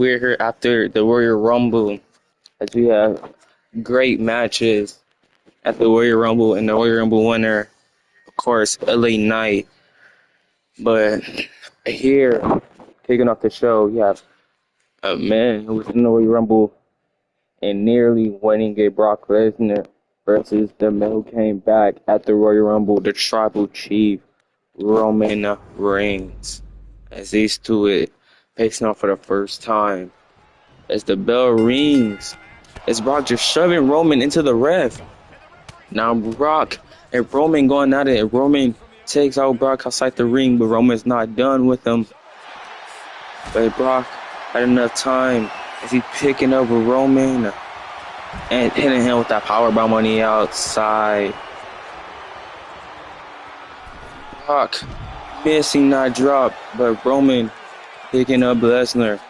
We're here after the Royal Rumble as we have great matches at the Royal Rumble, and the Royal Rumble winner, of course, LA Knight. But here, kicking off the show, you have a man who was in the Royal Rumble and nearly winning it, Brock Lesnar, versus the man who came back at the Royal Rumble, the Tribal Chief, Roman Reigns. As these two it facing off for the first time. As the bell rings, as Brock just shoving Roman into the ref. Now Brock and Roman going at it. Roman takes out Brock outside the ring, but Roman's not done with him. But Brock had enough time as he picking up with Roman and hitting him with that powerbomb on the outside. Brock missing that drop, but Roman picking up Lesnar.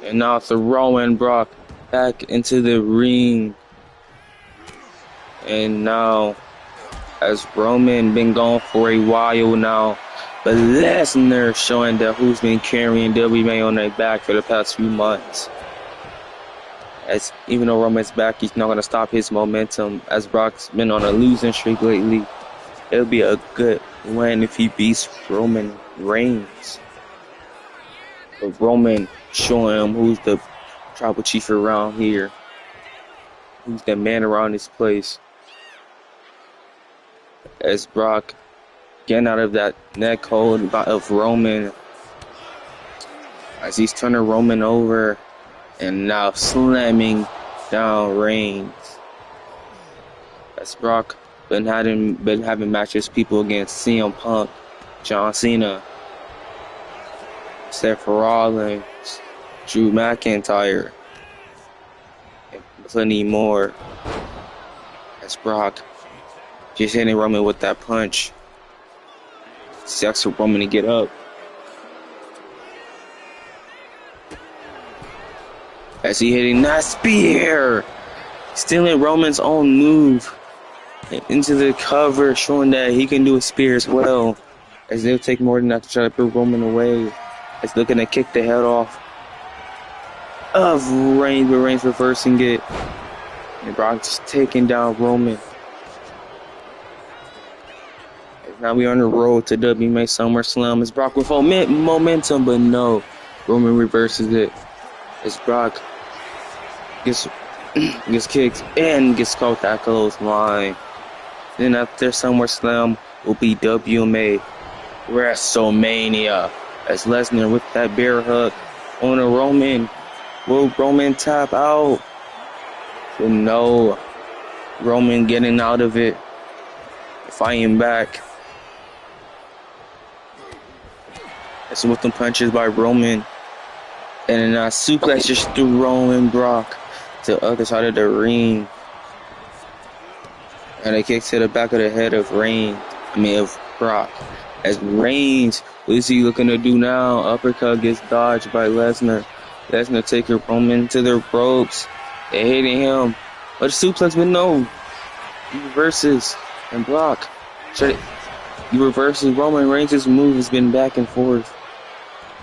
And now throwing Brock back into the ring. And now, as Roman been gone for a while now, but Lesnar showing that who's been carrying WWE on their back for the past few months. As even though Roman's back, he's not going to stop his momentum. As Brock's been on a losing streak lately, it'll be a good win if he beats Roman Reigns. But Roman showing him who's the tribal chief around here, who's the man around this place. As Brock getting out of that neck hold of Roman, as he's turning Roman over and now slamming down Reigns. As Brock been having matches people against CM Punk, John Cena, Seth Rollins, Drew McIntyre, and plenty more. As Brock just hitting Roman with that punch. Sucks for Roman to get up. As he hitting that spear, stealing Roman's own move into the cover, showing that he can do a spear as well. As they'll take more than that to try to put Roman away. As looking to kick the head off of Reigns, but Reigns reversing it. And Brock just taking down Roman. As now we on the road to WWE SummerSlam. As Brock with momentum, but no. Roman reverses it. As Brock gets kicked and gets caught that clothesline. Then after SummerSlam will be WMA WrestleMania. As Lesnar with that bear hug on a Roman. Will Roman tap out? But no. Roman getting out of it. Fighting back. As with them punches by Roman. And then a suplex just threw Roman Brock to the other side of the ring. And a kick to the back of the head of of Brock. As Reigns, what is he looking to do now? Uppercut gets dodged by Lesnar. Lesnar taking Roman to the ropes. They're hitting him. But the suplex, but no. He reverses. And Brock. He reverses Roman Reigns' move has been back and forth.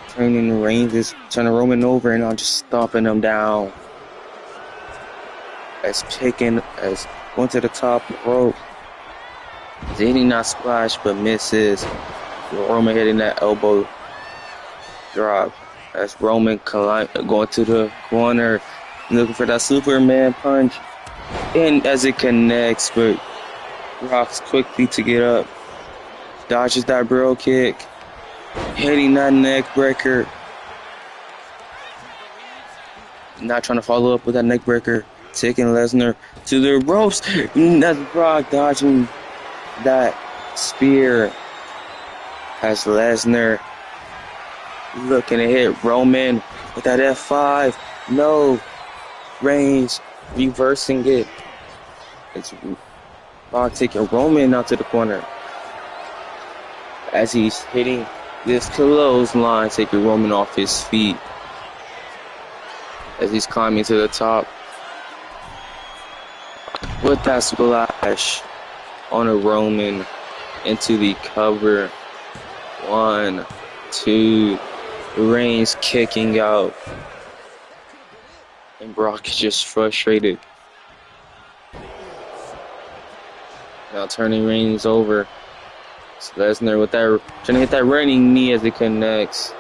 Turning Roman over and I'm just stomping him down. As going to the top rope. Hitting that splash but misses. Roman hitting that elbow drop. As Roman going to the corner, looking for that Superman punch. And as it connects, but Brock's quickly to get up. Dodges that bro kick. Hitting that neck breaker. Not trying to follow up with that neck breaker. Taking Lesnar to the ropes. That's Brock dodging that spear. As Lesnar looking to hit Roman with that F5. No. Reigns reversing it. It's Brock taking Roman out to the corner. As he's hitting this clothesline, taking Roman off his feet. As he's climbing to the top. With that splash on a Roman into the cover. 1, 2, Reigns kicking out. And Brock is just frustrated. Now turning Reigns over. So Lesnar with that, trying to hit that running knee as it connects.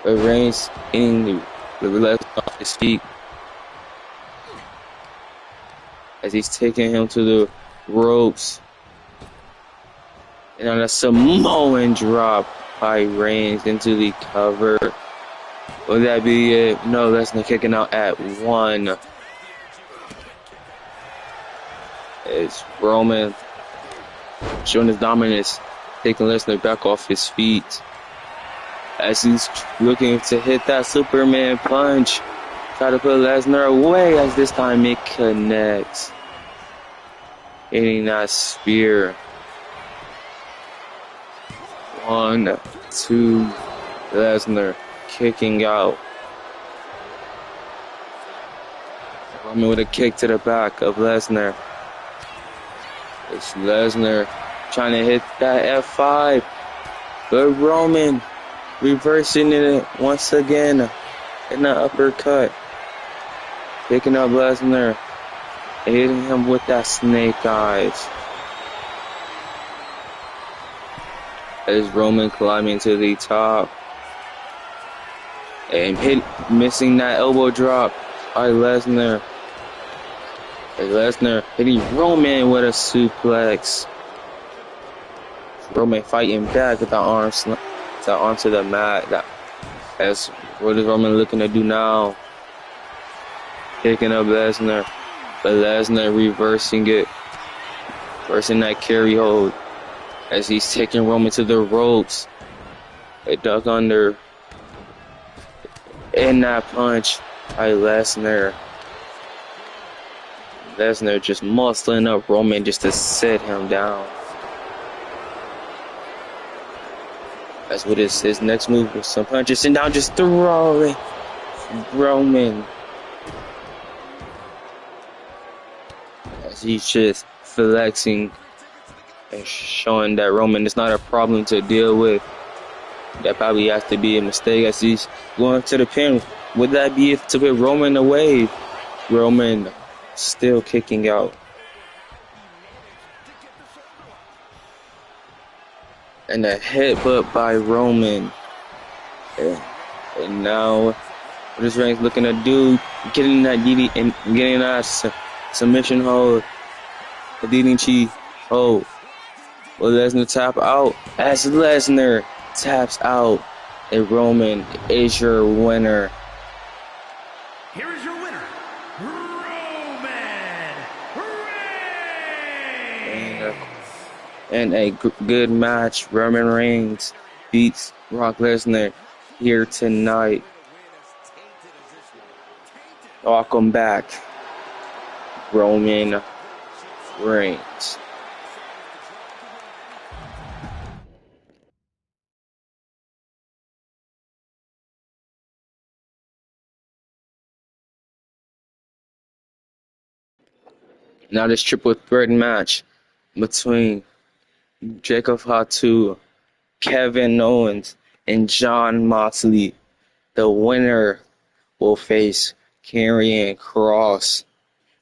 But Reigns hitting the Lesnar off his feet. As he's taking him to the ropes. And on a Samoan drop by Reigns into the cover. Would that be it? No, Lesnar kicking out at 1. It's Roman showing his dominance, taking Lesnar back off his feet. As he's looking to hit that Superman punch. Try to put Lesnar away as this time it connects. Hitting that spear. 1, 2, Lesnar kicking out. Roman with a kick to the back of Lesnar. It's Lesnar trying to hit that F5. But Roman reversing it once again in the uppercut. Picking up Lesnar. Hitting him with that snake eyes. As Roman climbing to the top. And missing that elbow drop by Lesnar. Lesnar hitting Roman with a suplex. Roman fighting back with the arm to the mat. What is Roman looking to do now? Picking up Lesnar. But Lesnar reversing it. Reversing that carry hold. As he's taking Roman to the ropes. A duck under. And that punch by Lesnar. Lesnar just muscling up Roman just to sit him down. That's what his next move was. Some punches and down, just throwing Roman. As he's just flexing and showing that Roman is not a problem to deal with. That probably has to be a mistake as he's going to the pin. Would that be to put Roman away? Roman still kicking out. And a headbutt by Roman. And now, what is Reigns looking to do? Getting that DD and getting that submission hold. The DDT hold. Will Lesnar tap out? As Lesnar taps out, and Roman is your winner. Here is your winner, Roman Reigns. And a good match. Roman Reigns beats Brock Lesnar here tonight. Welcome back, Roman Reigns. Now this triple threat match between Jacob Fatu, Kevin Owens, and Jon Moxley. The winner will face Karrion Kross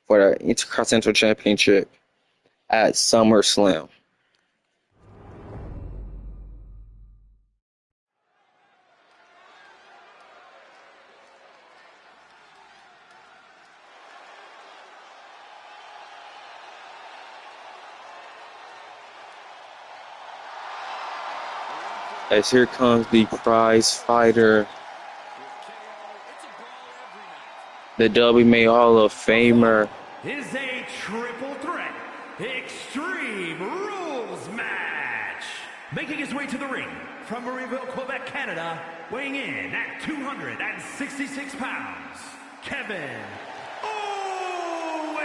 for the Intercontinental Championship at SummerSlam. As here comes the prize fighter, the WMA Hall of Famer. Is a triple threat Extreme Rules match. Making his way to the ring from Marieville, Quebec, Canada, weighing in at 266 pounds, Kevin Owens.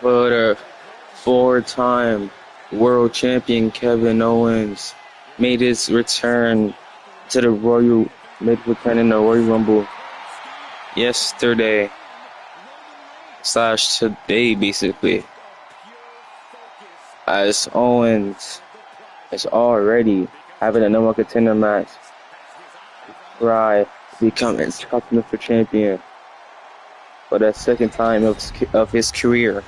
But a 4-time world champion Kevin Owens made his return to the Royal Midweek in the Royal Rumble yesterday / today, basically, as Owens is already having a number one contender match. Right, becoming Intercontinental Champion for the second time of his career.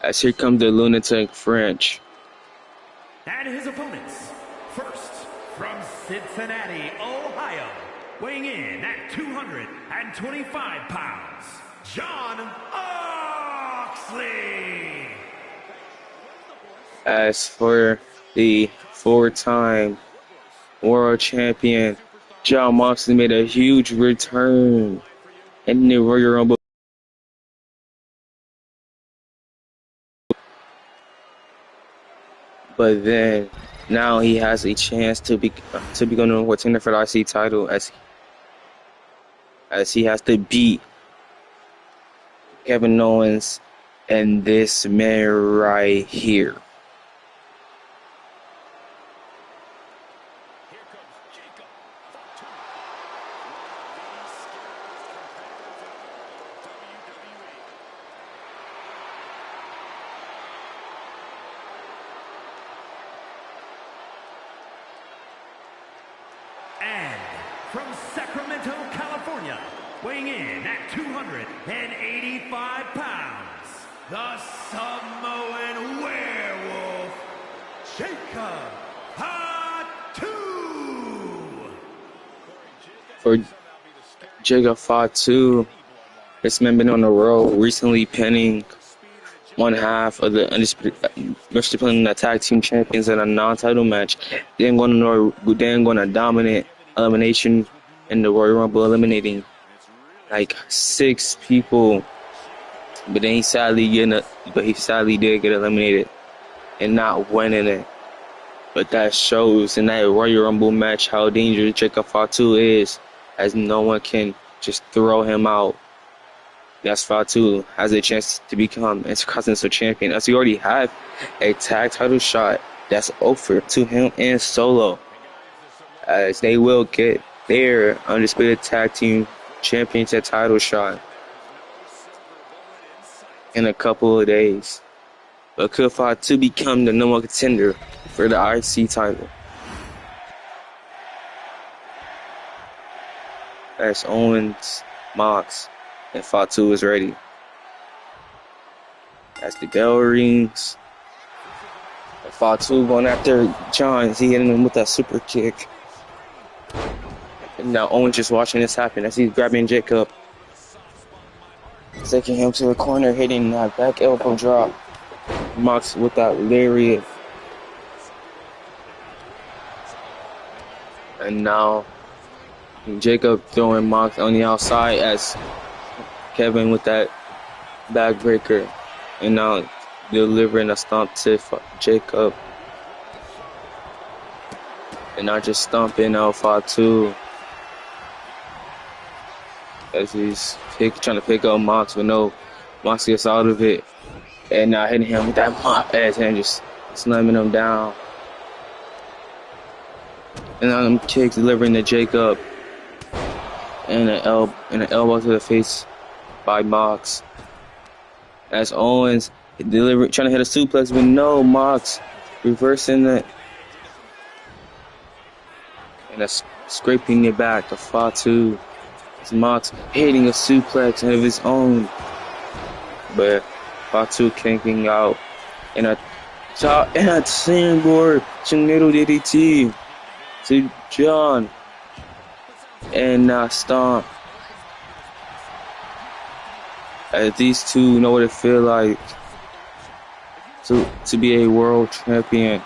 As here comes the lunatic French. And his opponents, first from Cincinnati, Ohio, weighing in at 225 pounds, John Oxley. As for the four-time world champion, John Moxley made a huge return in the Royal Rumble. But then, now he has a chance to become the contender for the IC title as he has to beat Kevin Owens and this man right here. And from Sacramento, California, weighing in at 285 pounds, the Samoan werewolf, Jacob Fatu. For Jacob Fatu, this man been on the road recently, pinning one half of the undisputed tag team champions in a non-title match. Then going to dominate elimination in the Royal Rumble, eliminating like 6 people. But then he sadly did get eliminated and not winning it. But that shows in that Royal Rumble match how dangerous Jacob Fatu is, as no one can just throw him out. That's Fatu has a chance to become Intercontinental Champion, as he already have a tag title shot that's offered to him and Solo, as they will get their undisputed tag team championship title shot in a couple of days. But could Fatu become the number one contender for the IC title? As Owens, Mox, and Fatu is ready. As the bell rings, Fatu going after John as he hitting him with that super kick. And now Owens just watching this happen as he's grabbing Jacob, taking him to the corner, hitting that back elbow drop. Mox with that lariat. And now Jacob throwing Mox on the outside as Kevin with that backbreaker, and now delivering a stomp to Jacob, and not just stomping out Fatu as he's trying to pick up Mox, but no, Mox gets out of it, and now hitting him with that mop ass and just slamming him down, and now them kicks delivering to Jacob, and an elbow to the face by Mox. As Owens trying to hit a suplex, but no, Mox reversing it. And that's scraping it back to Fatu. As Mox hitting a suplex of his own. But Fatu kicking out. And a sandboard tornado DDT to John. And now stomp. As these two know what it feels like to be a world champion.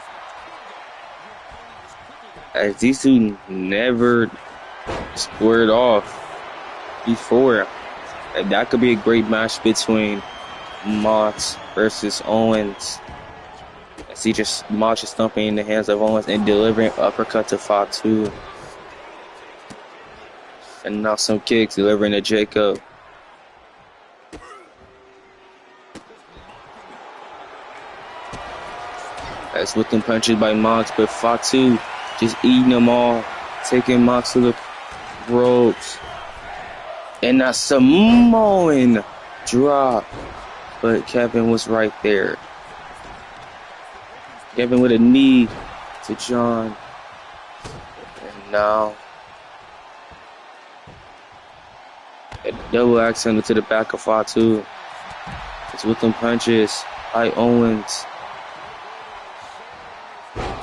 As these two never squared off before. And that could be a great match between Mox versus Owens. As Mox just thumping in the hands of Owens and delivering uppercut to Fatu. And now some kicks delivering to Jacob. As with them punches by Mox, but Fatu just eating them all, taking Mox to the ropes. And a Samoan drop. But Kevin was right there. Kevin with a knee to John. And now a double axe handle to the back of Fatu. It's with them punches by Owens.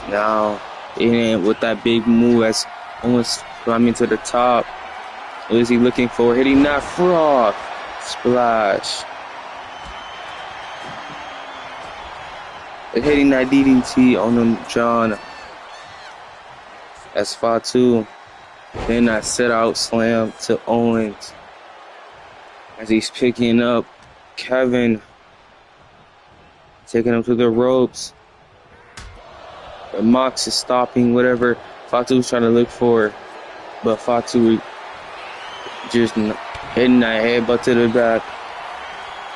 Now in with that big move as Owens climbing to the top. What is he looking for? Hitting that frog splash. And hitting that DDT on them, John. That's Fatu. Then that sit out slam to Owens. As he's picking up Kevin. Taking him to the ropes. But Mox is stopping whatever Fatu's trying to look for. But Fatu just hitting that headbutt to the back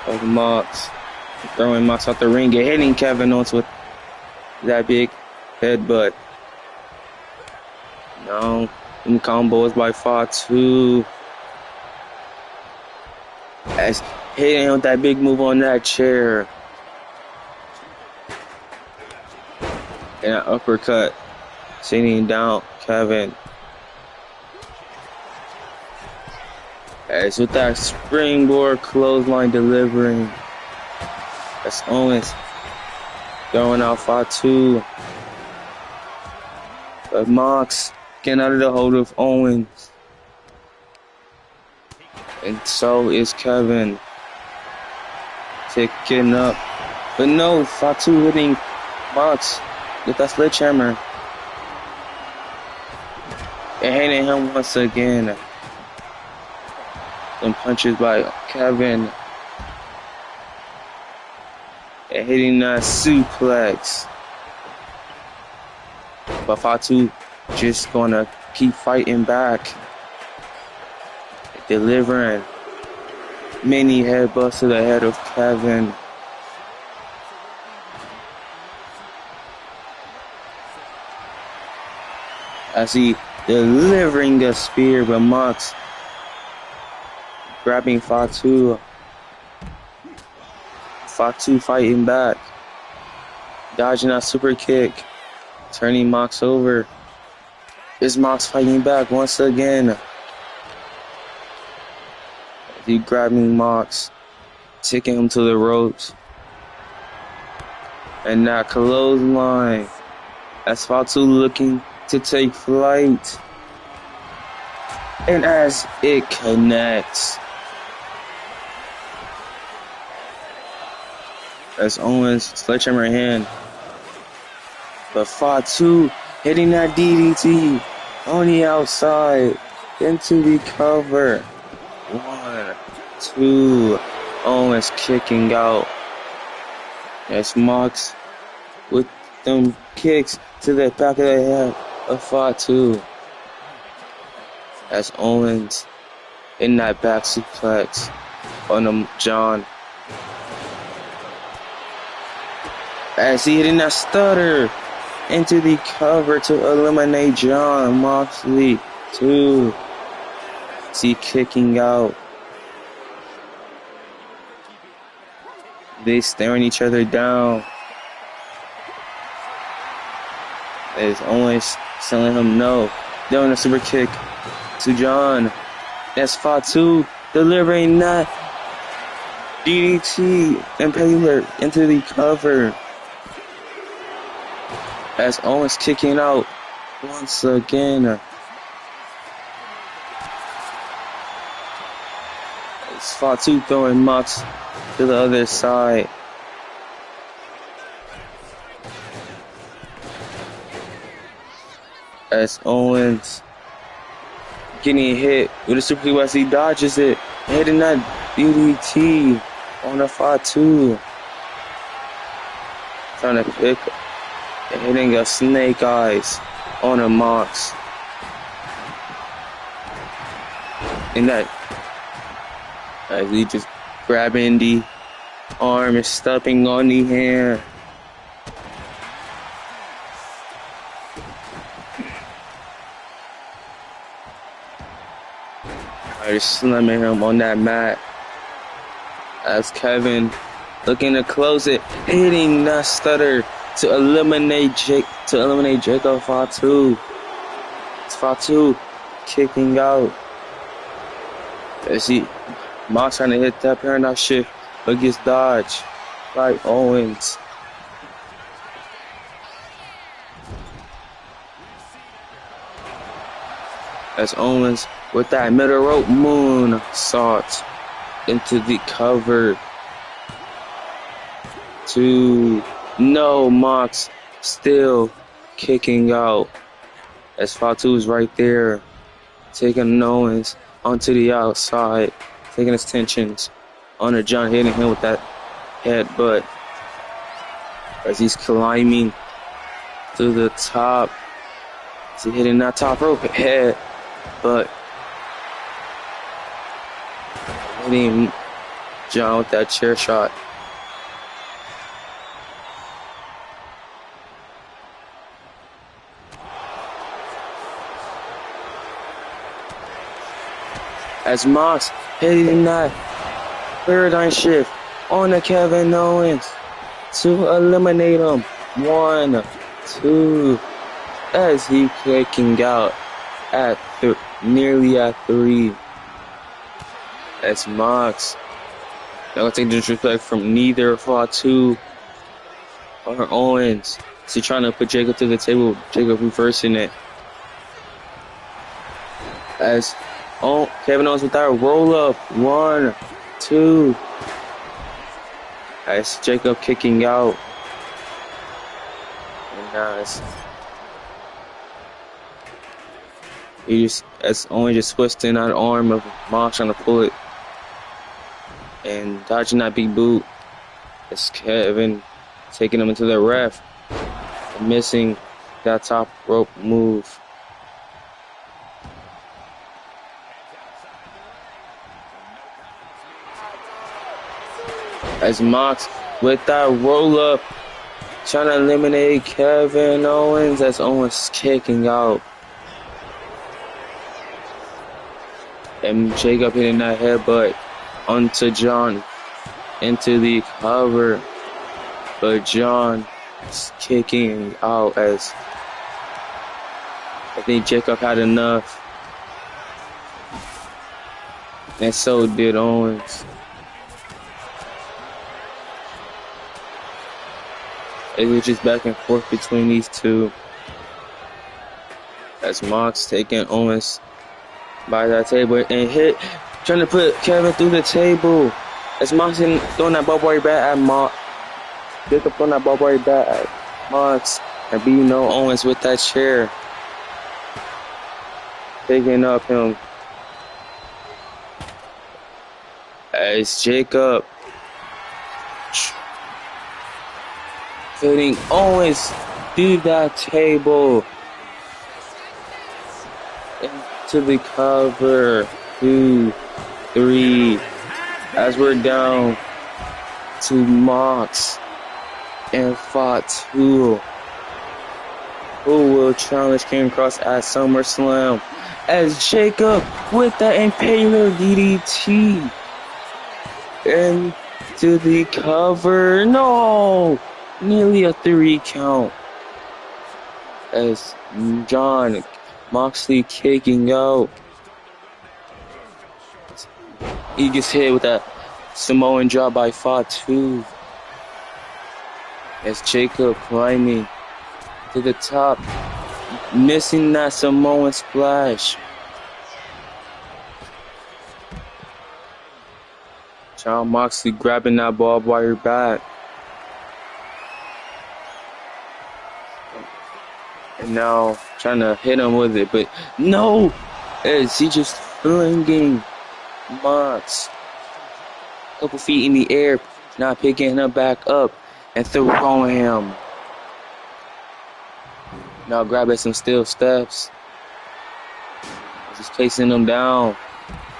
of Mox. Throwing Mox out the ring and hitting Kevin Owens with that big headbutt. No, them combos by Fatu. As hitting him with that big move on that chair. And an uppercut. Sitting down Kevin. As with that springboard clothesline delivering. That's Owens throwing out Fatu. But Mox getting out of the hold of Owens. And so is Kevin. Taking up. But no, Fatu hitting Mox with that sledgehammer. And hitting him once again. Some punches by Kevin. And hitting that suplex. But Fatu just gonna keep fighting back. Delivering many headbutts to the head of Kevin. As he delivering a spear, but Mox grabbing Fatu. Fatu fighting back. Dodging that super kick. Turning Mox over. Is Mox fighting back once again? He grabbing Mox. Taking him to the ropes. And that clothesline. As Fatu looking to take flight. And as it connects. As Owens sledgehammer hand. But Fatu hitting that DDT on the outside into the cover. 1, 2. Owens kicking out. As Mox with them kicks to the back of the head of Fatu. As Owens in that back suplex on him, John. As he hitting that stutter into the cover to eliminate John Moxley. 2. See kicking out. They staring each other down. As Owens telling him no. Doing a super kick to John. That's Fatu delivering that DDT impaler into the cover. As Owens kicking out once again. It's Fatu throwing Mox to the other side. As Owens getting hit with a super kick as he dodges it. Hitting that DDT on the Fatu. Trying to pick hitting a snake eyes on a Mox. And that as he just grabbing the arm and stepping on the hand. Just slamming him on that mat. As Kevin looking to close it, hitting that stutter to eliminate Jacob Fatu. It's Fatu kicking out. As Mox trying to hit that paradox shift, but gets dodged by Owens. As Owens with that middle rope moonsault into the cover. No, Mox still kicking out. As Fatu's right there, taking Owens onto the outside, taking his tensions on John, hitting him with that headbutt as he's climbing to the top. Is he hitting that top rope head? But hitting John with that chair shot. As Mox hitting that paradigm shift on the Kevin Owens to eliminate him. 1, 2, as he kicking out at nearly at 3. As Mox not gonna take disrespect from neither Fatu or Owens. So he's trying to put Jacob to the table, Jacob reversing it. As Kevin Owens with that roll up. 1, 2. As Jacob kicking out. And now as Owens just twisting that arm of Mox trying to pull it. And dodging that big boot. As Kevin taking him into the ref. And missing that top rope move. As Mox with that roll up, trying to eliminate Kevin Owens as Owens kicking out. And Jacob hitting that headbutt onto John into the cover. But John is kicking out as I think Jacob had enough. And so did Owens. It was just back and forth between these two. As Mox taking Owens by that table and trying to put Kevin through the table. As Mox throwing that barbed wire bat at Mox. Jacob throwing that barbed wire bat at Mox and beating Owens with that chair. Taking up him. As Jacob putting Owens through that table into the cover. 2, 3. As we're down to Mox and Fatu, who will challenge King Cross at SummerSlam. As Jacob with the Impaler DDT into the cover. No! Nearly a 3 count. As John Moxley kicking out. He gets hit with that Samoan drop by Fatu. As Jacob climbing to the top, missing that Samoan splash. John Moxley grabbing that barbed wire bat. And now trying to hit him with it, but no! As he just flinging Mox a couple feet in the air, not picking him back up and throwing him. Now grabbing some steel steps. Just placing him down.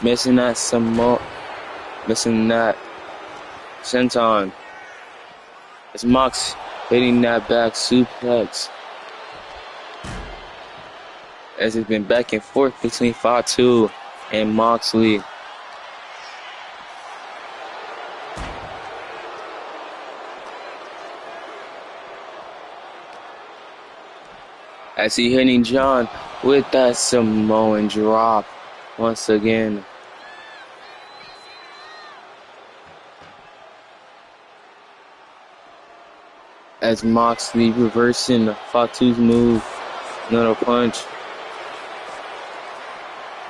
Missing that senton. As Mox hitting that back suplex. As it's been back and forth between Fatu and Moxley. as he hitting John with that Samoan drop once again. As Moxley reversing Fatu's move, another punch.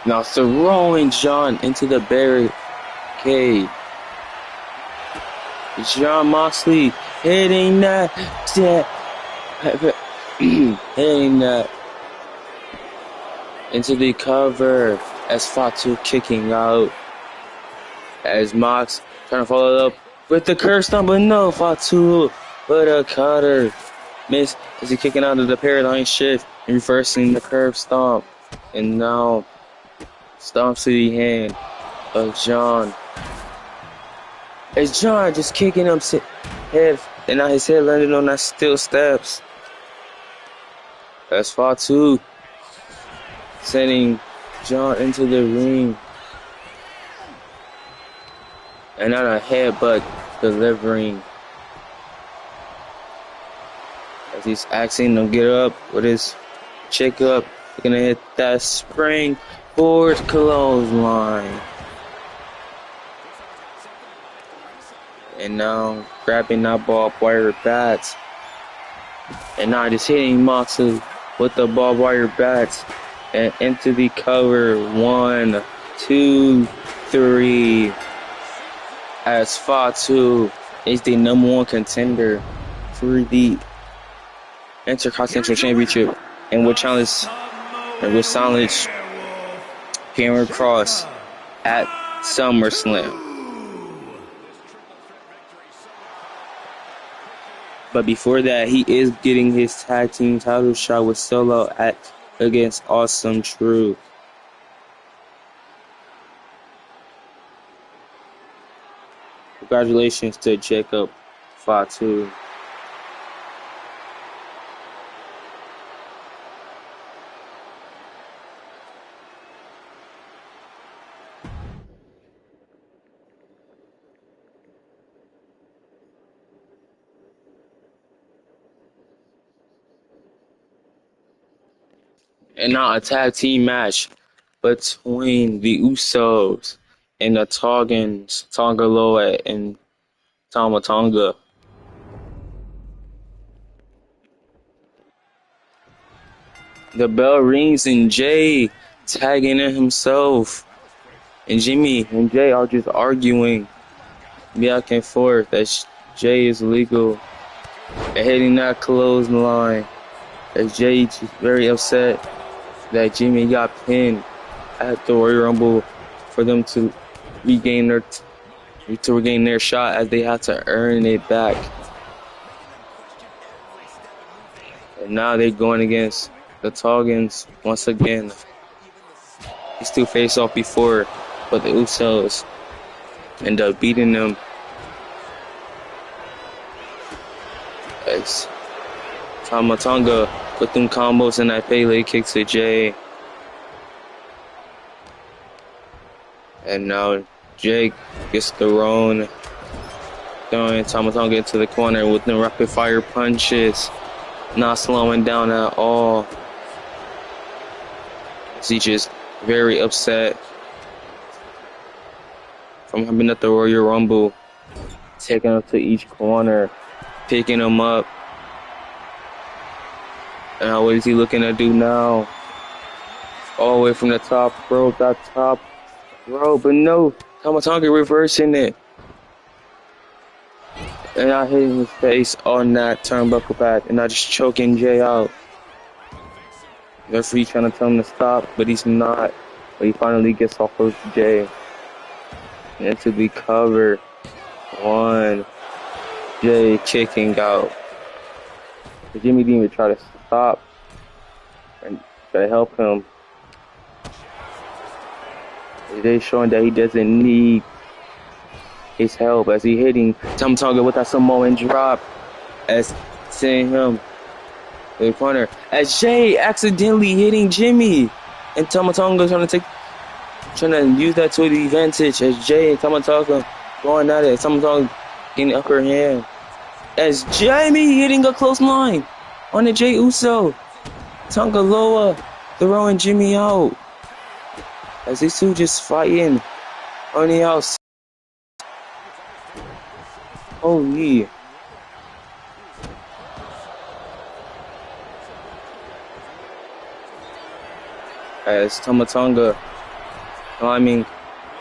Now throwing John into the barricade. John Moxley hitting that, hitting that into the cover as Fatu kicking out. As Mox trying to follow up with the curve stomp, but no, Fatu with a cutter. Miss as he kicking out of the paradigm shift and reversing the curve stomp. And now stomps to the hand of John. As John just kicking him head, and now his head landed on that steel steps. As Fatu sending John into the ring. And not a headbutt delivering. As he's asking him to get up with his check up. He's gonna hit that spring board clothesline. And now grabbing that barbed wire bats. And now just hitting Moxley with the barbed wire bats. And into the cover. 1, 2, 3. As Fatu is the #1 contender for the Intercontinental Championship and will challenge Cameron Cross at SummerSlam. But before that, he is getting his tag team title shot with Solo against Awesome Truth. Congratulations to Jacob Fatu. And now a tag team match between the Usos and the Tongans, Tonga Loa and Tama Tonga. The bell rings and Jay tagging in himself. And Jimmy and Jay are just arguing back and forth that Jay is legal and hitting that clothesline. As Jay is very upset that Jimmy got pinned at the Royal Rumble for them to regain their shot, as they had to earn it back. And now they're going against the Tongans once again. These two faced off before, but the Usos end up beating them. As Tama Tonga with them combos and that Pele kicks to Jay. And now Jake gets throwing Tama Tonga into the corner with the rapid fire punches. Not slowing down at all. He's just very upset from having at the Royal Rumble. Taking him to each corner, picking him up. And now what is he looking to do now? All the way from the top rope, but no, Tama Tonga reversing it. And not hitting his face on that turnbuckle pad, and not just choking Jay out. The referee trying to tell him to stop, but he's not. But he finally gets off of Jay. And into the cover. 1. Jay kicking out. But Jimmy didn't even try to stop and try to help him. Jay showing that he doesn't need his help as he hitting Tama Tonga with that Samoan drop, as sending him to the corner. As Jay accidentally hitting Jimmy, and Tama Tonga trying to use that to the advantage. As Jay and Tama Tonga going at it, Tama Tonga getting upper hand. As Jamie hitting a close line on the Jay Uso. Tongaloa throwing Jimmy out. As these two just fighting on the outside. Holy. As Tomatonga climbing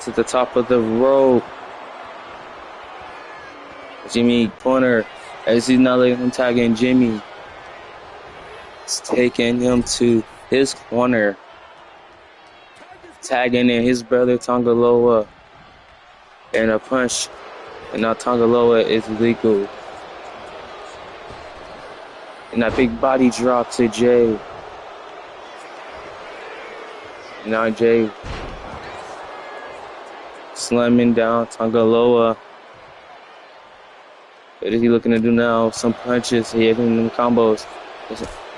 to the top of the rope. Jimmy corner as he's not letting him tag in Jimmy. It's taking him to his corner. Tagging in his brother Tongaloa. And a punch. And now Tongaloa is legal. And that big body drop to Jay. And now Jay slamming down Tongaloa. What is he looking to do now? Some punches. He hitting them combos.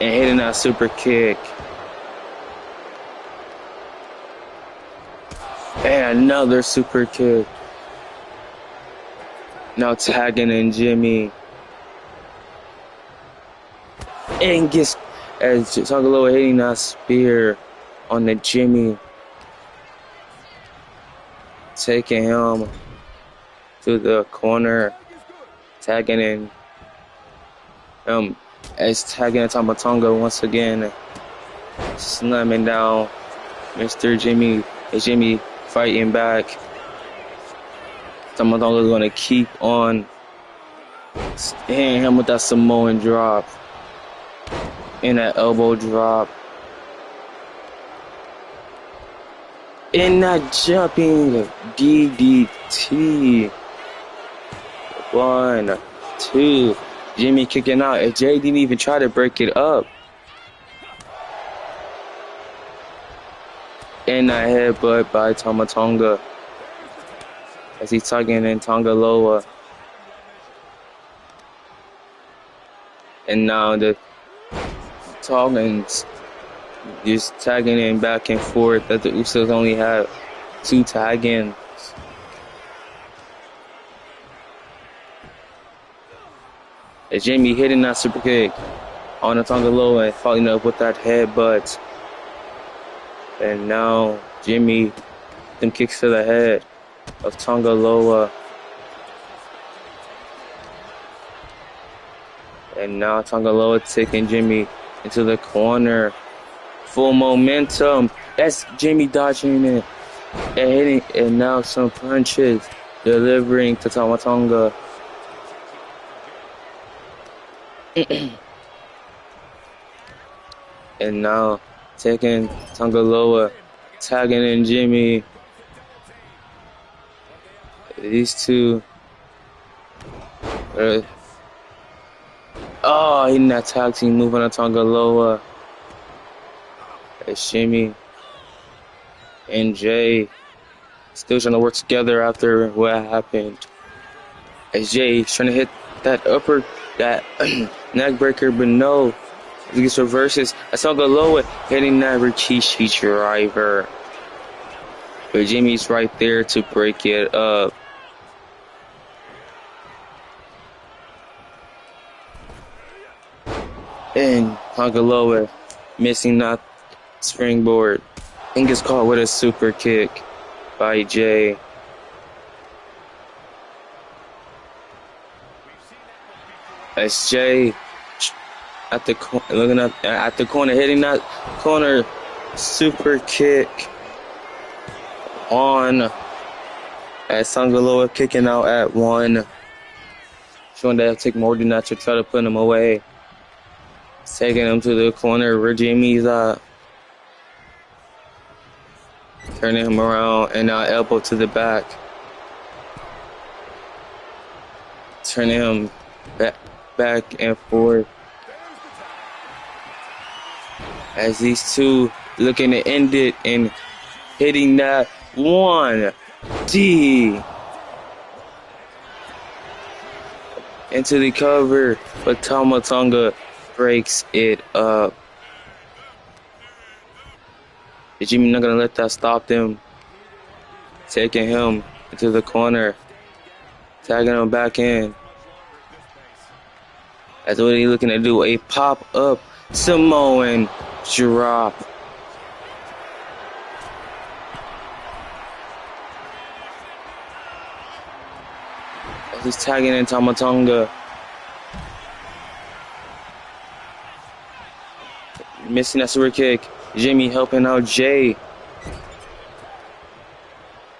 And hitting that super kick. And another super kick. Now tagging in Jimmy. And gets as Tongaloa hitting that spear on the Jimmy. Taking him to the corner. Tagging in as tagging in Tomatonga once again. Slamming down Mr. Jimmy. Is Jimmy fighting back? Tomatonga is going to keep on hitting him with that Samoan drop. And that elbow drop. And that jumping DDT. 1, 2. Jimmy kicking out. And Jay didn't even try to break it up. And that headbutt by Tomatonga. As he's tugging in Tongaloa. And now the Tongans just tagging in back and forth. That the Usos only have 2 tag-ins. As Jimmy hitting that super kick on the Tongaloa and following up with that headbutt. And now Jimmy, them kicks to the head of Tongaloa. And now Tongaloa taking Jimmy into the corner. Full momentum. That's Jimmy dodging it and hitting. And now some punches delivering to Tomatonga. And now taking Tongaloa, tagging in Jimmy. These two. Hitting that tag team move on Tongaloa. It's Jimmy and Jay still trying to work together after what happened. As Jay trying to hit that that neck breaker, but no. He gets reverses. As Tongaloa hitting that Rikishi driver. But Jimmy's right there to break it up. And Tongaloa missing that springboard. And gets caught with a super kick by Jay. As Jay at the looking at the corner, hitting that corner super kick on. As Tongaloa kicking out at 1, showing that it'll take more than that to try to put him away. Taking him to the corner where Jimmy's turning him around and now elbow to the back, turning him back and forth. As these two looking to end it and hitting that 1D into the cover, but Tomatonga breaks it up. Jimmy not gonna let that stop them. Taking him into the corner, tagging him back in. That's what he's looking to do, a pop-up Samoan drop. He's tagging in Tama Tonga. Missing that super kick. Jimmy helping out Jay.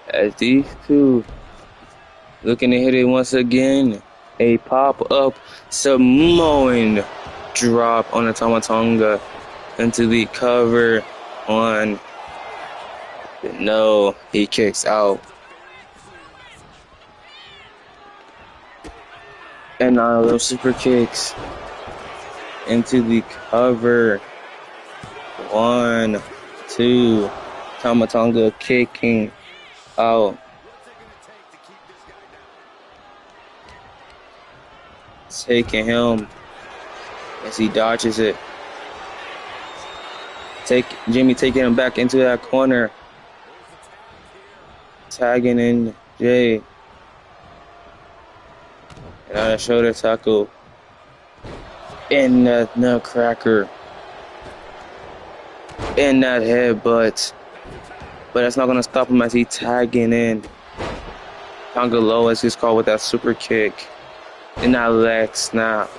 As these two looking to hit it once again. A pop-up Samoan drop on the Tama Tonga into the cover on. No, he kicks out. And now those super kicks into the cover. 1, 2. Tama Tonga kicking out. Taking him as he dodges it. Jimmy taking him back into that corner. Tagging in Jay. And on a shoulder tackle. In that nutcracker. In that headbutt. But that's not going to stop him as he tagging in. Tonga low as he's called with that super kick. And that leg snap.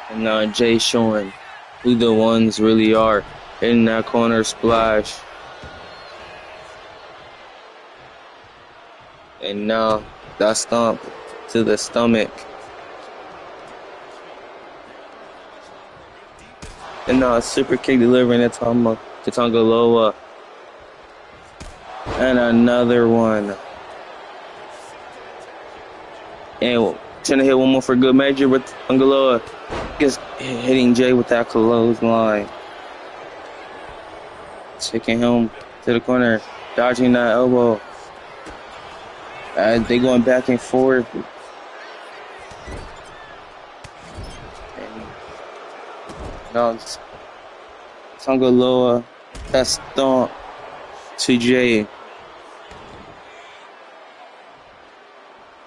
And now Jay showing who the ones really are in that corner splash. And now that stomp to the stomach. And now a super kick delivering it to Tonga Loa. And another one. And trying to hit one more for good measure, but Tonga Loa just hitting Jay with that clothesline. Taking him to the corner, dodging that elbow. As they going back and forth. And now Tonga Loa, that stomp to Jay.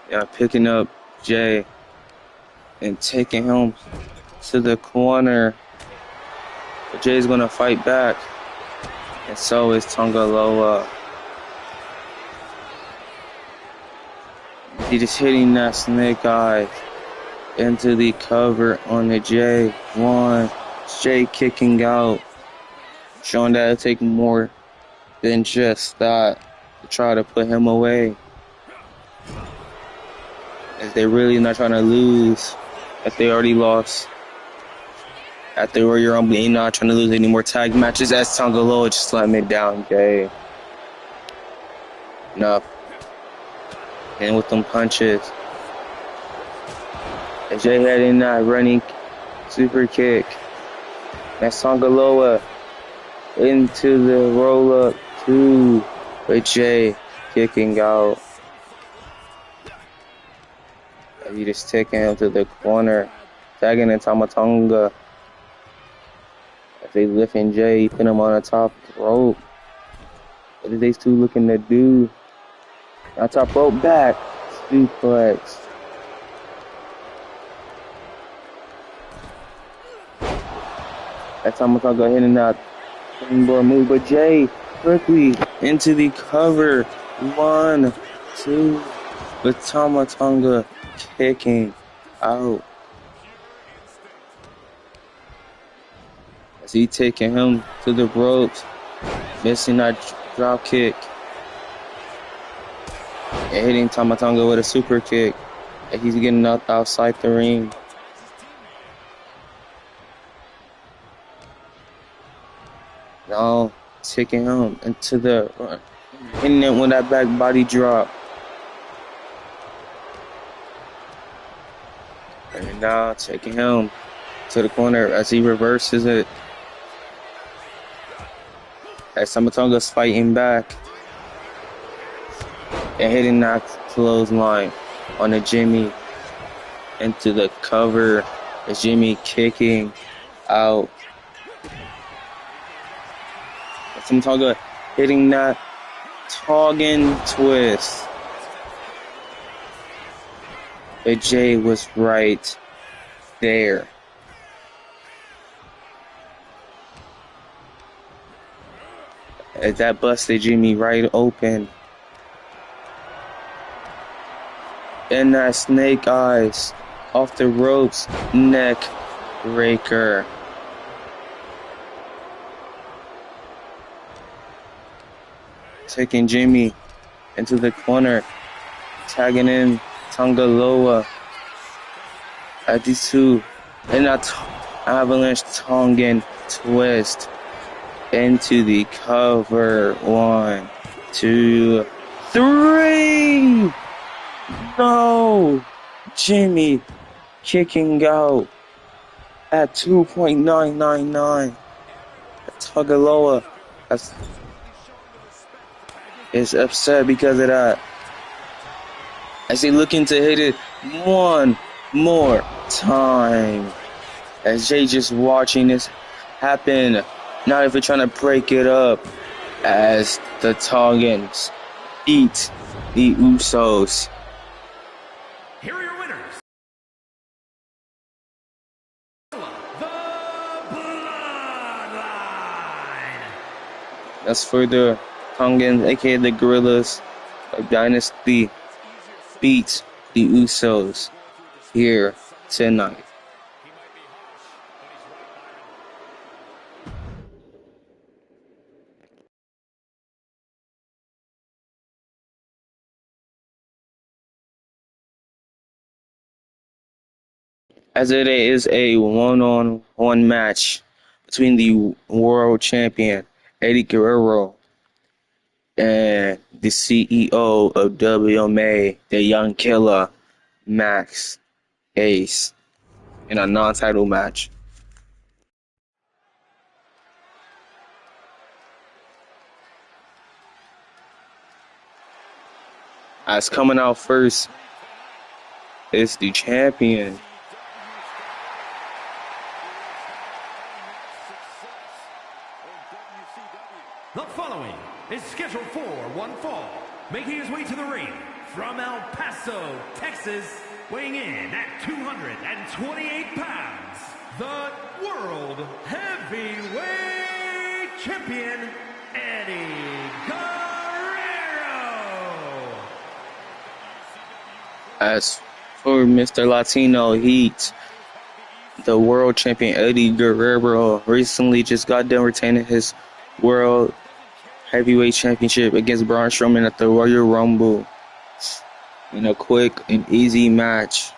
Yeah, picking up Jay and taking him to the corner. But Jay's gonna fight back. And so is Tonga Loa. He just hitting that snake eye into the cover on the Jay. One. Jay kicking out. Showing that it'll take more than just that to try to put him away. As they're really not trying to lose. As they already lost at the Royal Rumble. They're not trying to lose any more tag matches. As Tonga Loa just slamming it down, Jay. Enough. And with them punches. As Jay had in that running super kick. That's Tonga Loa into the roll up too. With Jay kicking out. He just taking him to the corner. Tagging in Tama Tonga. As they lifting Jay, put him on the top rope. What are these two looking to do? Now top rope back. Suplex. That's Tama Tonga hitting that springboard move. But Jay quickly into the cover. 1, 2. With Tama Tonga kicking out. As he taking him to the ropes. Missing that drop kick. And hitting Tama Tonga with a super kick. And he's getting out outside the ring. Now taking him into the run. Hitting it with that back body drop. And now taking him to the corner as he reverses it. As Tama Tonga's fighting back. And hitting that clothesline on the Jimmy into the cover. As Jimmy kicking out. Tama Tonga hitting that Tongan twist. But Jay was right there. As that busted Jimmy right open. And that snake eyes off the ropes, neck breaker. Taking Jimmy into the corner, tagging in Tongaloa at these two, and that avalanche Tongan twist into the cover. 1, 2, 3. No, Jimmy kicking out at 2.999. Tongaloa is upset because of that. As he looking to hit it one more time. As Jay just watching this happen, not even trying to break it up. As the Tongans beat the Usos. Here are your winners. The Bloodline. That's for the Tongans, aka the Gorillas of Dynasty, beat the Usos here tonight. As it is a one-on-one match between the world champion Eddie Guerrero and the CEO of WMA, the Young Killer, Max Ace, in a non-title match. As coming out first is the champion. The following is scheduled for one fall, making his way to the ring from El Paso, Texas, weighing in at 228 pounds, the World Heavyweight Champion, Eddie Guerrero. As for Mr. Latino Heat, the world champion Eddie Guerrero recently just got done retaining his World Heavyweight Championship against Braun Strowman at the Royal Rumble in a quick and easy match.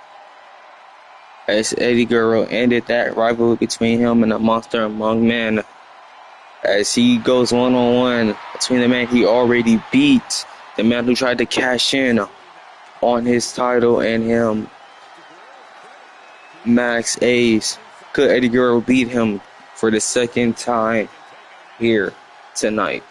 As Eddie Guerrero ended that rivalry between him and the Monster Among Men, as he goes one-on-one between the man he already beat, the man who tried to cash in on his title, and him, Max Ace. Could Eddie Guerrero beat him for the second time here tonight?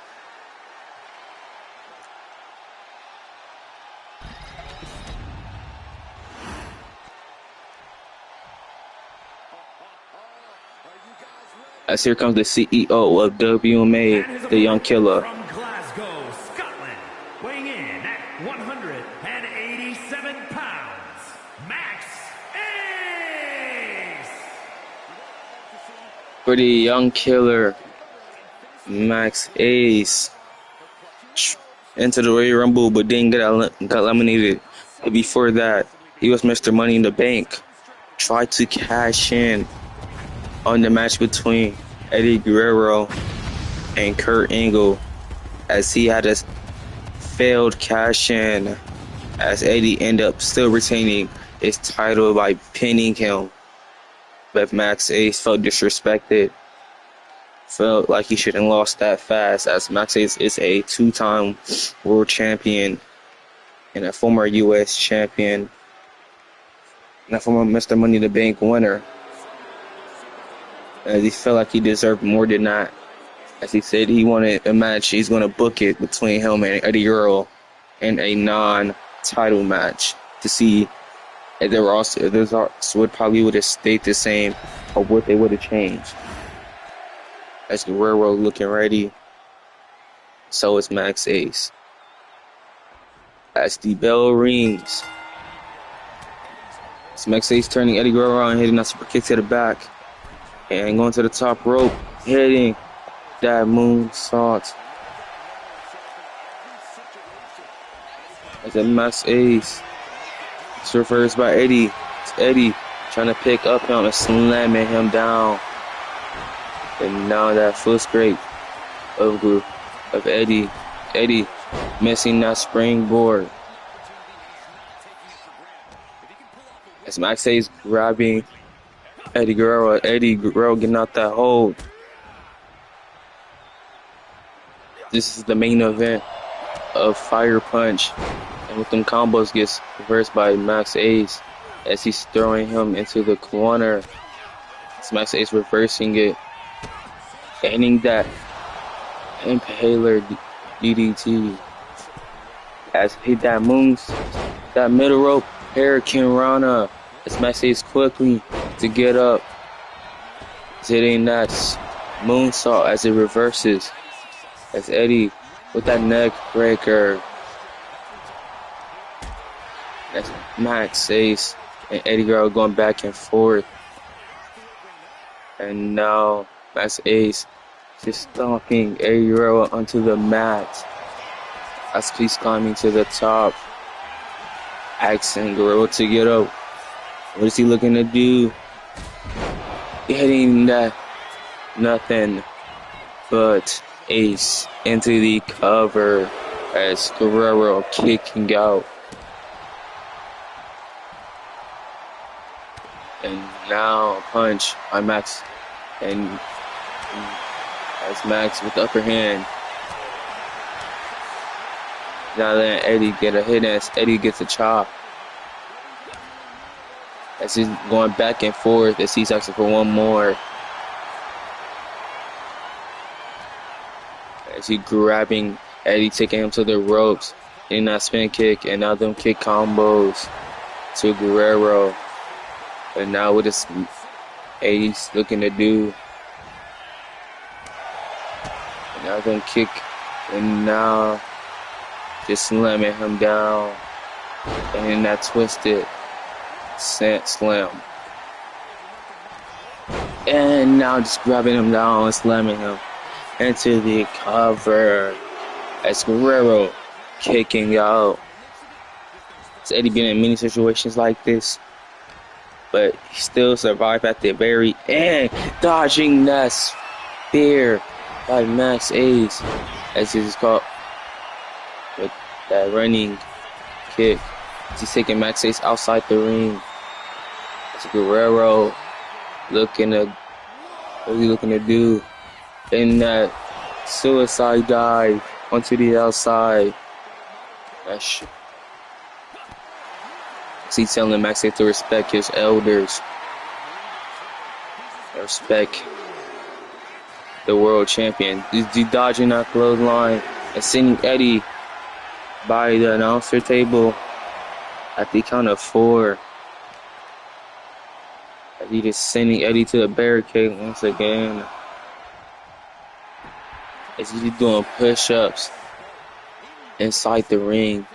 As here comes the CEO of WMA, the Young Killer. From Glasgow, Scotland, weighing in at 187 pounds, Max Ace. For the Young Killer, Max Ace into the Royal Rumble, but didn't get eliminated. Before that, he was Mr. Money in the Bank. Tried to cash in on the match between Eddie Guerrero and Kurt Angle, as he had a failed cash in, as Eddie ended up still retaining his title by pinning him. But Max Ace felt disrespected, felt like he shouldn't have lost that fast, as Max Ace is a two-time world champion and a former U.S. champion and a former Mr. Money in the Bank winner. As he felt like he deserved more than that. As he said he wanted a match, he's going to book it between him and Eddie Guerrero in a non-title match to see if the results would have stayed the same or what they would have changed. As Guerrero looking ready, so is Max Ace. As the bell rings Max Ace turning Eddie Guerrero and hitting that super kick to the back. And going to the top rope, hitting that moonsault. As a Max Ace. It's reversed by Eddie. It's Eddie trying to pick up him and slamming him down. And now that foot scrape of Eddie. Eddie missing that springboard. As Max Ace grabbing Eddie Guerrero. Eddie Guerrero getting out that hold. This is the main event of Firepunch. And with them combos gets reversed by Max Ace as he's throwing him into the corner. It's Max Ace reversing it. Gaining that impaler DDT. As hit that middle rope Hurricane Rana. As Max Ace quickly to get up. It's hitting that moonsault as it reverses. As Eddie with that neck breaker. That's Max Ace and Eddie Guerrero going back and forth. And now Max Ace just stomping Eddie Guerrero onto the mat as he's climbing to the top. Asking Guerrero to get up. What is he looking to do? Hitting that nothing but Ace into the cover as Guerrero kicking out. And now a punch by Max. And as Max with the upper hand. Now letting Eddie get a hit as Eddie gets a chop. As he's going back and forth as he's asking for one more. As he grabbing Eddie, taking him to the ropes. Hitting that spin kick and now them kick combos to Guerrero. And now what is Ace looking to do? And now them kick and now just slamming him down. And that twisted slam. And now just grabbing him down and slamming him into the cover. As Guerrero kicking out. Has Eddie been in many situations like this? But he still survived at the very end, dodging that spear by Max Ace, as it's called, with that running kick. He's taking Max Ace outside the ring. As Guerrero looking to do in that suicide dive onto the outside. He's telling Max Ace to respect his elders. Respect the world champion. He's dodging that clothesline and sending Eddie by the announcer table at the count of 4. As he just sending Eddie to the barricade once again. As he's doing push-ups inside the ring.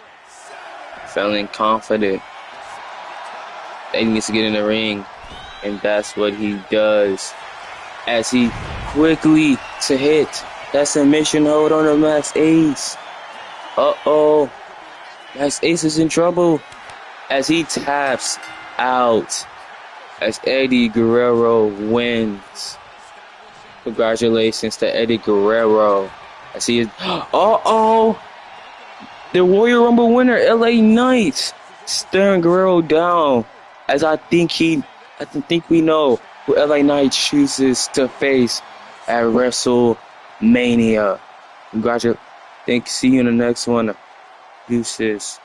Feeling confident. Eddie needs to get in the ring, and that's what he does. As he quickly to hit that submission hold on the Max Ace. Uh-oh. Max Ace is in trouble as he taps out as Eddie Guerrero wins. Congratulations to Eddie Guerrero as he is. Uh-oh. The Royal Rumble winner, LA Knight, staring Guerrero down. As I think we know who LA Knight chooses to face at WrestleMania. Congratulations. See you in the next one. Deuces.